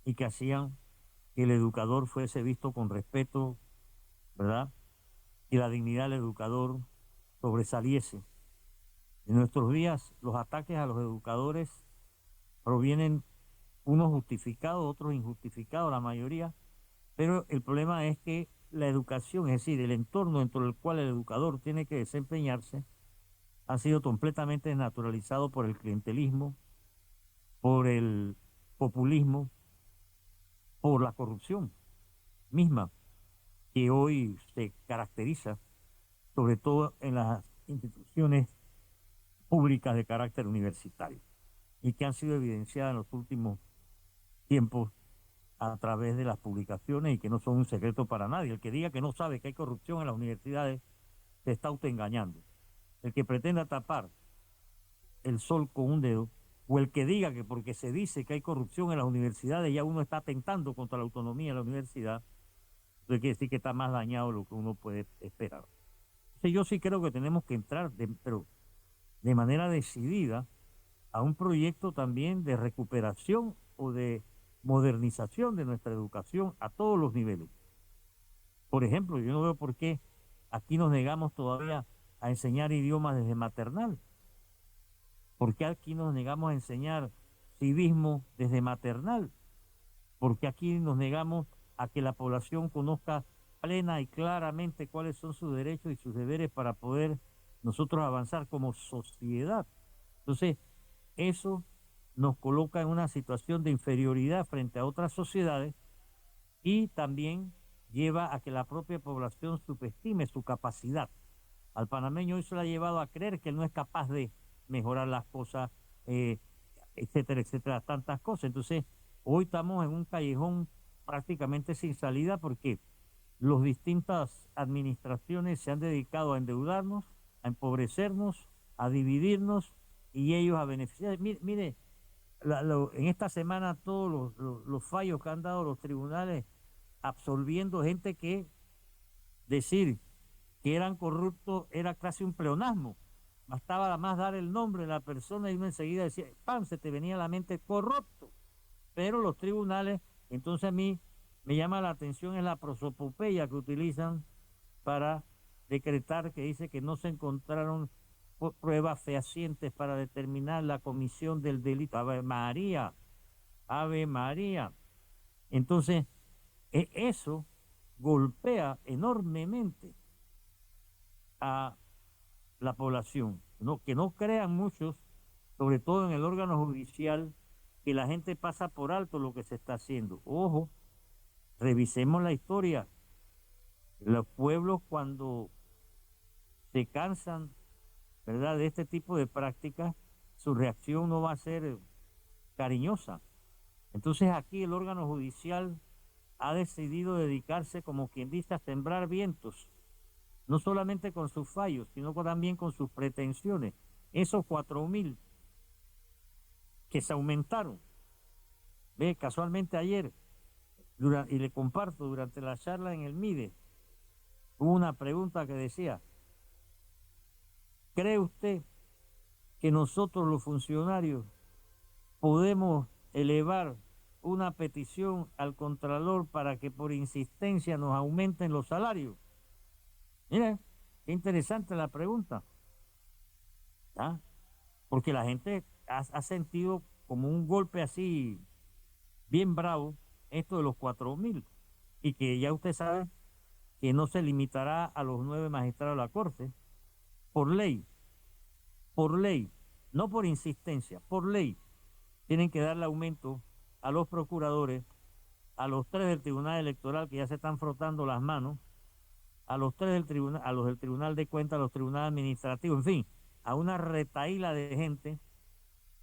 [SPEAKER 1] y que hacían que el educador fuese visto con respeto, ¿verdad? Y la dignidad del educador sobresaliese. En nuestros días, los ataques a los educadores provienen unos justificados, otros injustificados, la mayoría, Pero el problema es que la educación, es decir, el entorno dentro del cual el educador tiene que desempeñarse, ha sido completamente desnaturalizado por el clientelismo, por el populismo, por la corrupción misma, que hoy se caracteriza sobre todo en las instituciones públicas de carácter universitario y que han sido evidenciadas en los últimos tiempos a través de las publicaciones y que no son un secreto para nadie. El que diga que no sabe que hay corrupción en las universidades se está autoengañando. El que pretenda tapar el sol con un dedo, o el que diga que porque se dice que hay corrupción en las universidades ya uno está atentando contra la autonomía de la universidad, entonces quiere decir que está más dañado de lo que uno puede esperar. Entonces yo sí creo que tenemos que entrar, pero de manera decidida, a un proyecto también de recuperación o de modernización de nuestra educación a todos los niveles. Por ejemplo, yo no veo por qué aquí nos negamos todavía a enseñar idiomas desde maternal. ¿Por qué aquí nos negamos a enseñar civismo desde maternal? ¿Por qué aquí nos negamos a que la población conozca plena y claramente cuáles son sus derechos y sus deberes para poder nosotros avanzar como sociedad? Entonces, eso nos coloca en una situación de inferioridad frente a otras sociedades y también lleva a que la propia población subestime su capacidad. Al panameño eso le ha llevado a creer que él no es capaz de mejorar las cosas, eh, etcétera, etcétera, tantas cosas. Entonces, hoy estamos en un callejón prácticamente sin salida porque las distintas administraciones se han dedicado a endeudarnos, a empobrecernos, a dividirnos y ellos a beneficiar. Mire, en esta semana todos los fallos que han dado los tribunales absolviendo gente que decir que eran corruptos era casi un pleonasmo. Bastaba nada más dar el nombre de la persona y uno enseguida decía, ¡pam!, se te venía a la mente corrupto. Pero los tribunales, entonces a mí me llama la atención es la prosopopeya que utilizan para decretar que dice que no se encontraron pruebas fehacientes para determinar la comisión del delito. Ave María, Ave María. Entonces, eso golpea enormemente a la población. No, que no crean muchos, sobre todo en el órgano judicial, que la gente pasa por alto lo que se está haciendo. Ojo, revisemos la historia. Los pueblos cuando se cansan, ¿verdad?, de este tipo de prácticas, su reacción no va a ser cariñosa. Entonces aquí el órgano judicial ha decidido dedicarse, como quien dice, a sembrar vientos, no solamente con sus fallos, sino también con sus pretensiones. Esos 4.000 que se aumentaron. Ve, casualmente ayer, y le comparto, durante la charla en el MIDE, hubo una pregunta que decía, ¿cree usted que nosotros los funcionarios podemos elevar una petición al Contralor para que por insistencia nos aumenten los salarios? Mira, qué interesante la pregunta, ¿ah? Porque la gente ha sentido como un golpe así bien bravo esto de los 4.000 y que ya usted sabe que no se limitará a los 9 magistrados de la Corte por ley, no por insistencia, por ley, tienen que darle aumento a los procuradores, a los 3 del Tribunal Electoral que ya se están frotando las manos, a los 3 del tribunal, a los del Tribunal de Cuentas, a los tribunales administrativos, en fin, a una retaíla de gente.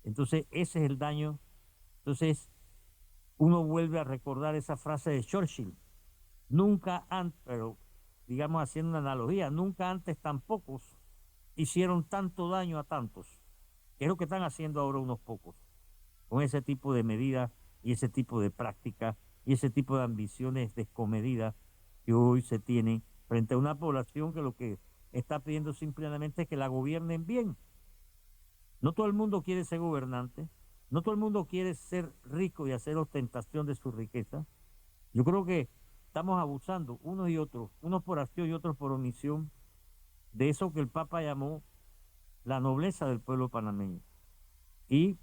[SPEAKER 1] Entonces ese es el daño. Entonces uno vuelve a recordar esa frase de Churchill, nunca antes, pero digamos haciendo una analogía, nunca antes tan pocos hicieron tanto daño a tantos, que es lo que están haciendo ahora unos pocos, con ese tipo de medidas y ese tipo de prácticas y ese tipo de ambiciones descomedidas que hoy se tienen frente a una población que lo que está pidiendo simplemente es que la gobiernen bien. No todo el mundo quiere ser gobernante, no todo el mundo quiere ser rico y hacer ostentación de su riqueza. Yo creo que estamos abusando unos y otros, unos por acción y otros por omisión, de eso que el Papa llamó la nobleza del pueblo panameño. Y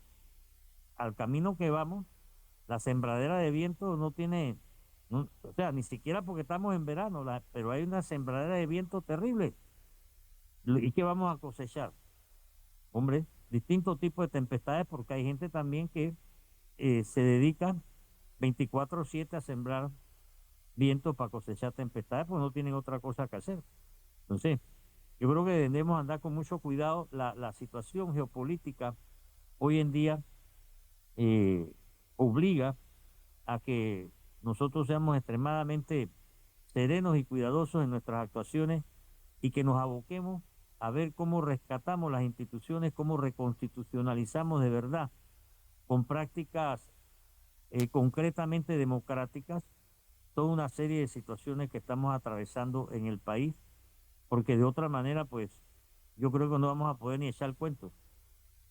[SPEAKER 1] al camino que vamos, la sembradera de viento no tiene O sea, ni siquiera porque estamos en verano, pero hay una sembradera de viento terrible. ¿Y qué vamos a cosechar? Hombre, distintos tipos de tempestades porque hay gente también que se dedica 24/7 a sembrar viento para cosechar tempestades, pues no tienen otra cosa que hacer. Entonces, yo creo que debemos andar con mucho cuidado. La situación geopolítica hoy en día eh, obliga a que nosotros seamos extremadamente serenos y cuidadosos en nuestras actuaciones y que nos aboquemos a ver cómo rescatamos las instituciones, cómo reconstitucionalizamos de verdad con prácticas concretamente democráticas toda una serie de situaciones que estamos atravesando en el país, porque de otra manera, pues, yo creo que no vamos a poder ni echar el cuento.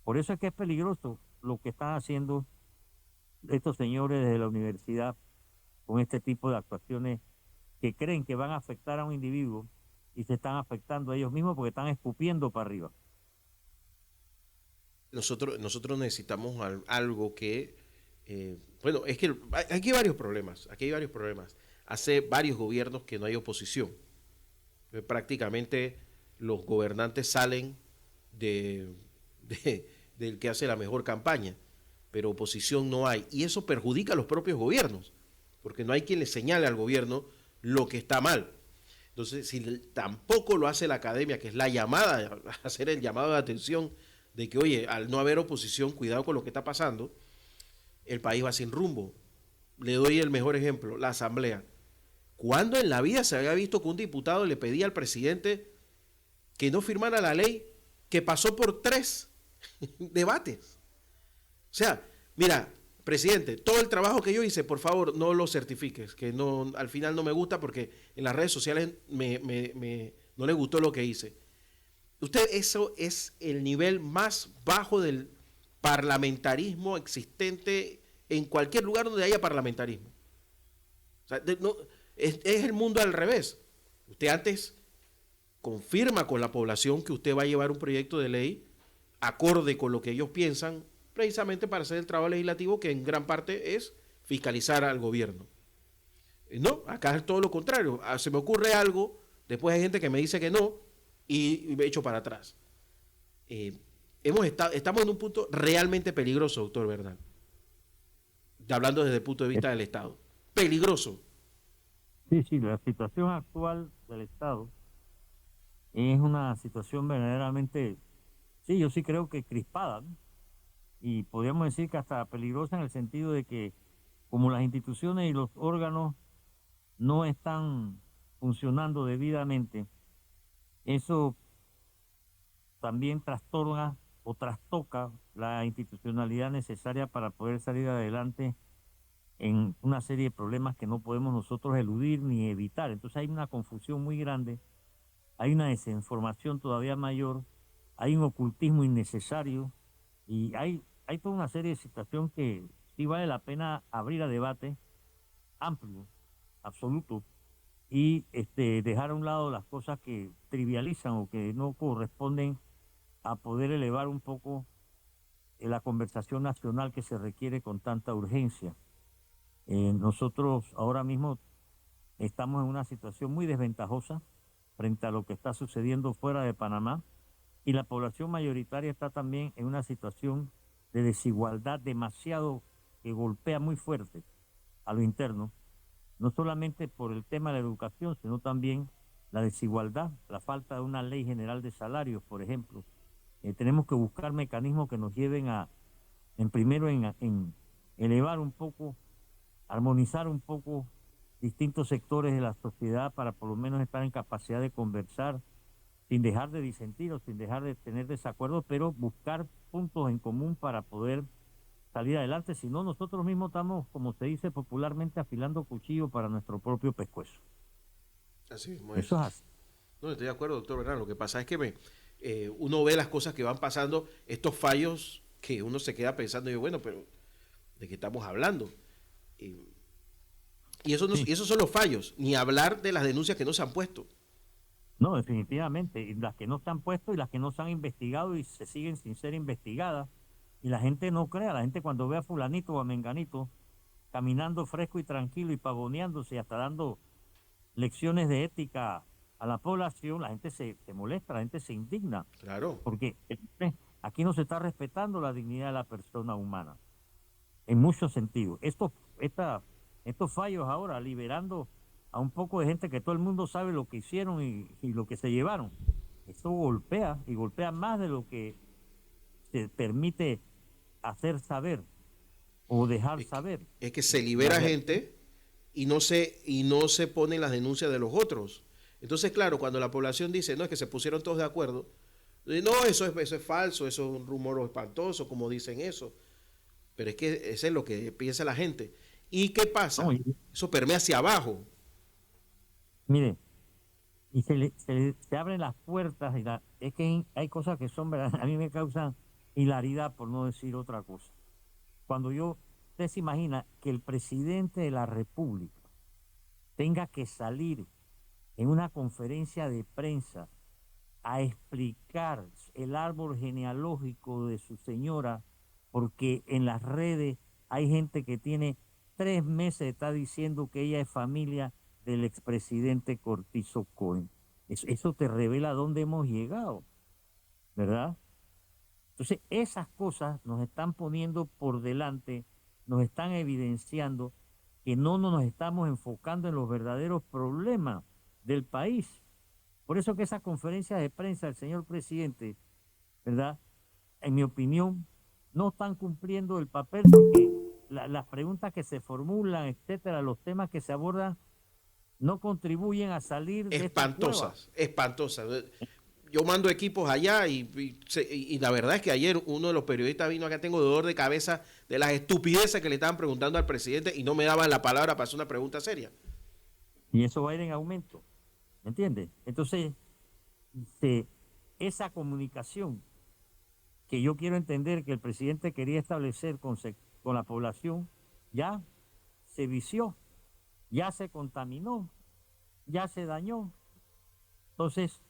[SPEAKER 1] Por eso es que es peligroso lo que están haciendo estos señores de la universidad con este tipo de actuaciones que creen que van a afectar a un individuo y se están afectando a ellos mismos porque están escupiendo para arriba.
[SPEAKER 2] Nosotros necesitamos algo que, bueno, es que aquí hay varios problemas, aquí hay varios problemas. Hace varios gobiernos que no hay oposición. Prácticamente los gobernantes salen de, del que hace la mejor campaña, pero oposición no hay. Y eso perjudica a los propios gobiernos, porque no hay quien le señale al gobierno lo que está mal. Entonces, si tampoco lo hace la academia, que es la llamada, hacer el llamado de atención de que, oye, al no haber oposición, cuidado con lo que está pasando, el país va sin rumbo. Le doy el mejor ejemplo, la asamblea. ¿Cuándo en la vida se había visto que un diputado le pedía al presidente que no firmara la ley que pasó por 3 debates? O sea, mira, presidente, todo el trabajo que yo hice, por favor, no lo certifiques, que no, al final no me gusta porque en las redes sociales no le gustó lo que hice. Usted, eso es el nivel más bajo del parlamentarismo existente en cualquier lugar donde haya parlamentarismo. O sea, es el mundo al revés. Usted antes confirma con la población que usted va a llevar un proyecto de ley acorde con lo que ellos piensan, precisamente para hacer el trabajo legislativo que en gran parte es fiscalizar al gobierno. No, acá es todo lo contrario. Se me ocurre algo, después hay gente que me dice que no y me echo para atrás. Estamos en un punto realmente peligroso, doctor Bernal. Hablando desde el punto de vista del Estado. Peligroso.
[SPEAKER 1] Sí, sí, la situación actual del Estado es una situación verdaderamente, sí, yo sí creo que crispada, ¿no? Y podríamos decir que hasta peligrosa en el sentido de que como las instituciones y los órganos no están funcionando debidamente, eso también trastorna o trastoca la institucionalidad necesaria para poder salir adelante en una serie de problemas que no podemos nosotros eludir ni evitar. Entonces hay una confusión muy grande, hay una desinformación todavía mayor, hay un ocultismo innecesario y hay toda una serie de situaciones que sí vale la pena abrir a debate amplio, absoluto, y dejar a un lado las cosas que trivializan o que no corresponden a poder elevar un poco la conversación nacional que se requiere con tanta urgencia. Nosotros ahora mismo estamos en una situación muy desventajosa frente a lo que está sucediendo fuera de Panamá y la población mayoritaria está también en una situación de desigualdad demasiado que golpea muy fuerte a lo interno, no solamente por el tema de la educación, sino también la desigualdad, la falta de una ley general de salarios, por ejemplo. Tenemos que buscar mecanismos que nos lleven en elevar un poco, armonizar un poco distintos sectores de la sociedad para por lo menos estar en capacidad de conversar sin dejar de disentir o sin dejar de tener desacuerdos, pero buscar puntos en común para poder salir adelante. Si no, nosotros mismos estamos, como se dice popularmente, afilando cuchillo para nuestro propio pescuezo.
[SPEAKER 2] Así mismo es.
[SPEAKER 1] Eso es así.
[SPEAKER 2] No, estoy de acuerdo, doctor Bernal. Lo que pasa es que uno ve las cosas que van pasando, estos fallos que uno se queda pensando, y yo, bueno, pero ¿de qué estamos hablando? Y
[SPEAKER 1] Sí.
[SPEAKER 2] esos son los fallos, ni hablar de las denuncias que no se han puesto.
[SPEAKER 1] No, definitivamente. Y las que no se han puesto y las que no se han investigado y se siguen sin ser investigadas. Y la gente no crea. La gente cuando ve a fulanito o a menganito caminando fresco y tranquilo y pavoneándose y hasta dando lecciones de ética a la población, la gente se molesta, la gente se indigna,
[SPEAKER 2] Claro.
[SPEAKER 1] porque aquí no se está respetando la dignidad de la persona humana, en muchos sentidos. Estos fallos ahora, liberando a un poco de gente que todo el mundo sabe lo que hicieron y lo que se llevaron, esto golpea y golpea más de lo que se permite hacer saber o dejar saber.
[SPEAKER 2] Es que se libera gente y no se ponen las denuncias de los otros. Entonces, claro, cuando la población dice, no, es que se pusieron todos de acuerdo, no, eso es falso, eso es un rumor espantoso, como dicen eso. Pero es que eso es lo que piensa la gente. ¿Y qué pasa?
[SPEAKER 1] No,
[SPEAKER 2] Eso permea hacia abajo.
[SPEAKER 1] mire, y se abren las puertas es que hay cosas que son, ¿verdad? A mí me causan hilaridad, por no decir otra cosa. Cuando usted se imagina que el presidente de la República tenga que salir en una conferencia de prensa a explicar el árbol genealógico de su señora, porque en las redes hay gente que tiene 3 meses, está diciendo que ella es familia del expresidente Cortizo Cohen. Eso te revela dónde hemos llegado, ¿verdad? Entonces, esas cosas nos están poniendo por delante, nos están evidenciando que no nos estamos enfocando en los verdaderos problemas del país. Por eso que esa conferencia de prensa del señor presidente, ¿verdad? En mi opinión, no están cumpliendo el papel porque las preguntas que se formulan, etcétera, los temas que se abordan, no contribuyen a salir de esta cueva.
[SPEAKER 2] Espantosas. Yo mando equipos allá y la verdad es que ayer uno de los periodistas vino acá, tengo dolor de cabeza de las estupideces que le estaban preguntando al presidente y no me daban la palabra para hacer una pregunta seria.
[SPEAKER 1] Y eso va a ir en aumento, ¿me entiendes? Entonces, esa comunicación que yo quiero entender que el presidente quería establecer con la población, ya se vició, ya se contaminó, ya se dañó. Entonces,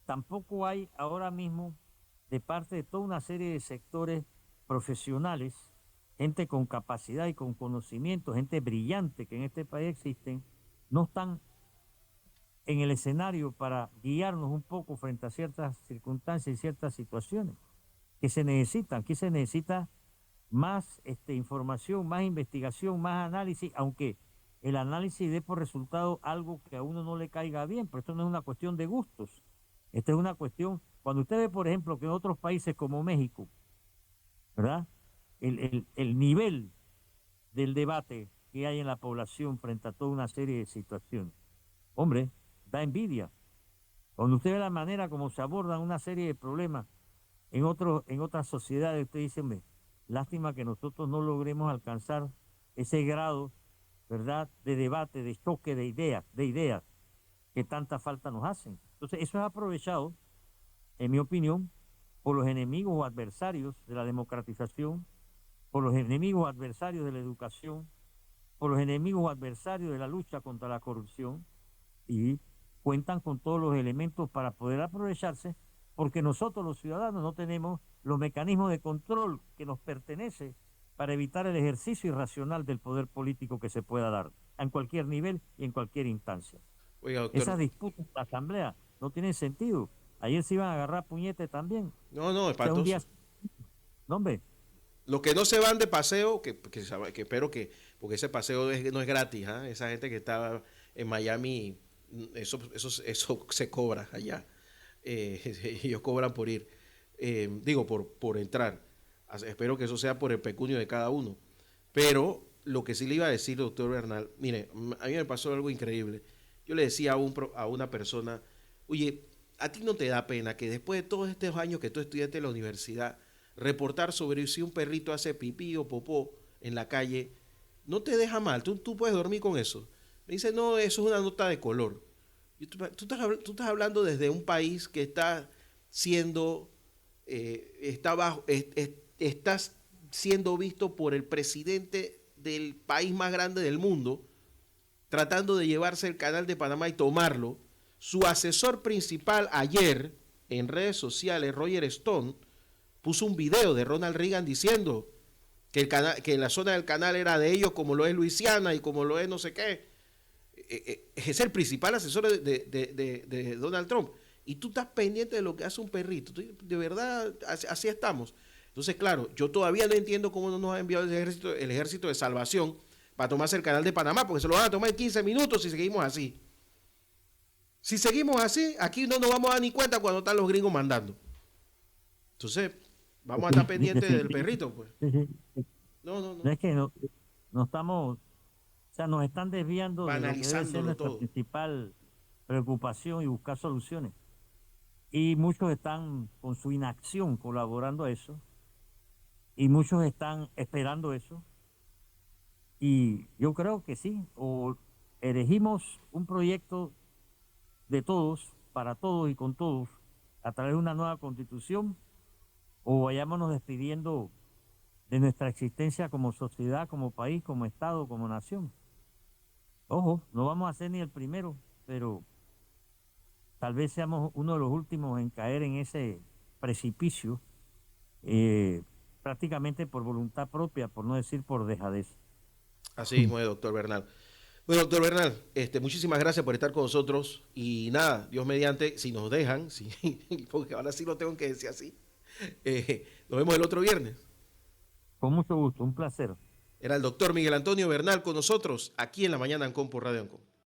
[SPEAKER 1] tampoco hay ahora mismo de parte de toda una serie de sectores profesionales, gente con capacidad y con conocimiento, gente brillante que en este país existen, no están en el escenario para guiarnos un poco frente a ciertas circunstancias y ciertas situaciones que se necesitan. Aquí se necesita más información, más investigación, más análisis, aunque el análisis dé por resultado algo que a uno no le caiga bien, pero esto no es una cuestión de gustos. Esta es una cuestión, cuando usted ve, por ejemplo, que en otros países como México, ¿verdad? El nivel del debate que hay en la población frente a toda una serie de situaciones, hombre, da envidia. Cuando usted ve la manera como se abordan una serie de problemas en otras sociedades, usted dice, hombre, lástima que nosotros no logremos alcanzar ese grado, ¿verdad?, de debate, de choque de ideas que tanta falta nos hacen. Entonces, eso es aprovechado, en mi opinión, por los enemigos o adversarios de la democratización, por los enemigos o adversarios de la educación, por los enemigos o adversarios de la lucha contra la corrupción, y cuentan con todos los elementos para poder aprovecharse, porque nosotros los ciudadanos no tenemos los mecanismos de control que nos pertenece para evitar el ejercicio irracional del poder político que se pueda dar en cualquier nivel y en cualquier instancia.
[SPEAKER 2] Oiga, doctor.
[SPEAKER 1] Esas disputas en la asamblea no tienen sentido. Ayer se iban a agarrar puñetes también.
[SPEAKER 2] No, espantoso.
[SPEAKER 1] Un día... No, hombre.
[SPEAKER 2] Los que no se van de paseo, que espero que, porque ese paseo no es gratis, ¿eh? Esa gente que estaba en Miami, eso se cobra allá. Ellos cobran por ir, digo, por entrar. Espero que eso sea por el pecunio de cada uno. Pero lo que sí le iba a decir, doctor Bernal, mire, a mí me pasó algo increíble. Yo le decía a una persona, oye, ¿a ti no te da pena que después de todos estos años que tú estudiaste en la universidad, reportar sobre si un perrito hace pipí o popó en la calle, no te deja mal? ¿Tú puedes dormir con eso? Me dice, no, eso es una nota de color. Tú estás hablando desde un país que está siendo, estás siendo visto por el presidente del país más grande del mundo, tratando de llevarse el canal de Panamá y tomarlo. Su asesor principal ayer en redes sociales, Roger Stone, puso un video de Ronald Reagan diciendo que la zona del canal era de ellos, como lo es Luisiana y como lo es no sé qué. Es el principal asesor de Donald Trump. Y tú estás pendiente de lo que hace un perrito. De verdad, así estamos. Entonces, claro, yo todavía no entiendo cómo no nos ha enviado el ejército de salvación para tomarse el canal de Panamá, porque se lo van a tomar en 15 minutos si seguimos así. Si seguimos así, aquí no nos vamos a dar ni cuenta cuando están los gringos mandando. Entonces, vamos a estar pendientes del perrito, pues.
[SPEAKER 1] No es que no estamos, o sea, nos están desviando de lo que debe ser nuestra principal preocupación y buscar soluciones. Y muchos están con su inacción colaborando a eso, y muchos están esperando eso. Y yo creo que sí, o elegimos un proyecto de todos, para todos y con todos, a través de una nueva constitución, o vayámonos despidiendo de nuestra existencia como sociedad, como país, como Estado, como nación. Ojo, no vamos a ser ni el primero, pero tal vez seamos uno de los últimos en caer en ese precipicio, prácticamente por voluntad propia, por no decir por dejadez.
[SPEAKER 2] Así mismo es, doctor Bernal. Bueno, doctor Bernal, muchísimas gracias por estar con nosotros y nada, Dios mediante, si nos dejan, sí, porque ahora sí lo tengo que decir así, nos vemos el otro viernes.
[SPEAKER 1] Con mucho gusto, un placer.
[SPEAKER 2] Era el doctor Miguel Antonio Bernal con nosotros aquí en La Mañana Ancon por Radio Ancon.